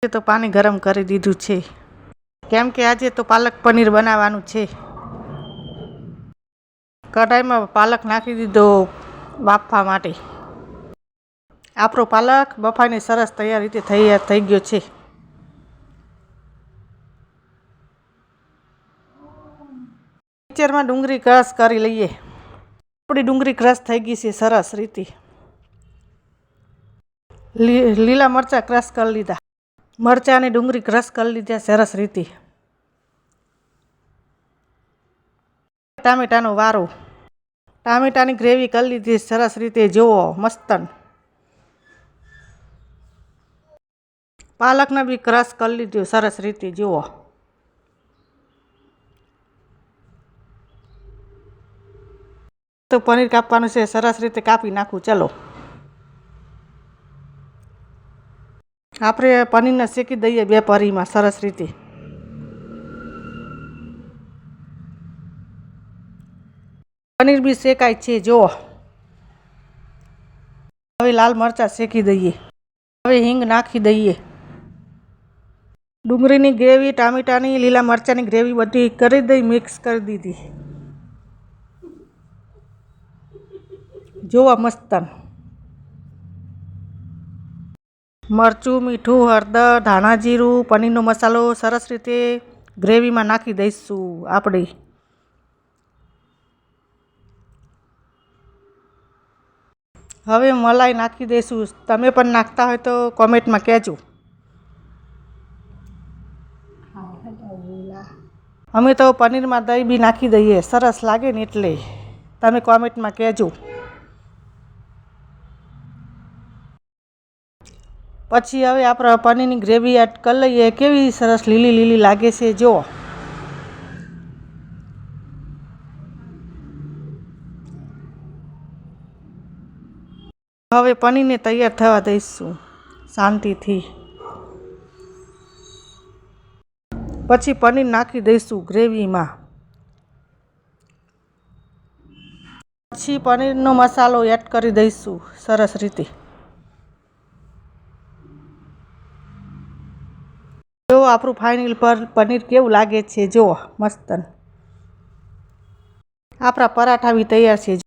તો પાણી ગરમ કરી દીધું છે, કેમ કે આજે તો પાલક પનીર બનાવવાનું છે. કઢાઈમાં પાલક નાખી દીધો બાફવા માટે. આપણો પાલક બફાઈને સરસ તૈયાર રીતે થઈ ગયો છે. મિક્સરમાં ડુંગળી ક્રશ કરી લઈએ. આપણી ડુંગળી ક્રશ થઈ ગઈ છે સરસ રીતે. લીલા મરચાં ક્રશ કરી લીધા. મરચાં અને ડુંગળી ક્રશ કરી લીધા સરસ રીતે. ટામેટાનો વારો. ટામેટાની ગ્રેવી કરી લીધી સરસ રીતે. જુઓ મસ્તન. પાલકને બી ક્રશ કરી લીધું સરસ રીતે. જુઓ તો પનીર કાપવાનું છે, સરસ રીતે કાપી નાખું. ચલો આપણે પનીરને શેકી દઈએ 2 પરીમાં સરસ રીતે. પનીર બી શેકાય છે. જુઓ હવે લાલ મરચાં શેકી દઈએ. હવે હિંગ નાખી દઈએ. ડુંગળીની ગ્રેવી, ટામેટાની, લીલા મરચાંની ગ્રેવી બધી કરી દઈ, મિક્સ કરી દીધી. જુઓ મસ્તન. મરચું, મીઠું, હળદર, ધાણા જીરું, પનીરનો મસાલો સરસ રીતે ગ્રેવીમાં નાખી દઈશું આપણે. હવે મલાઈ નાખી દઈશું. તમે પણ નાખતા હોય તો કોમેન્ટમાં કહેજો. અમે તો પનીરમાં દહીં બી નાખી દઈએ, સરસ લાગે ને એટલે. તમે કોમેન્ટમાં કહેજો. પછી હવે આપણે પનીરની ગ્રેવી એડ કરી લઈએ. કેવી સરસ લીલી લીલી લાગે છે. જુઓ હવે પનીરને તૈયાર થવા દઈશું શાંતિથી. પછી પનીર નાખી દઈશું ગ્રેવીમાં. પછી પનીરનો મસાલો એડ કરી દઈશું સરસ રીતે. જો આપણું ફાઇનલ પનીર કેવું લાગે છે. જુઓ મસ્તન. આપણા પરાઠા બી તૈયાર છે.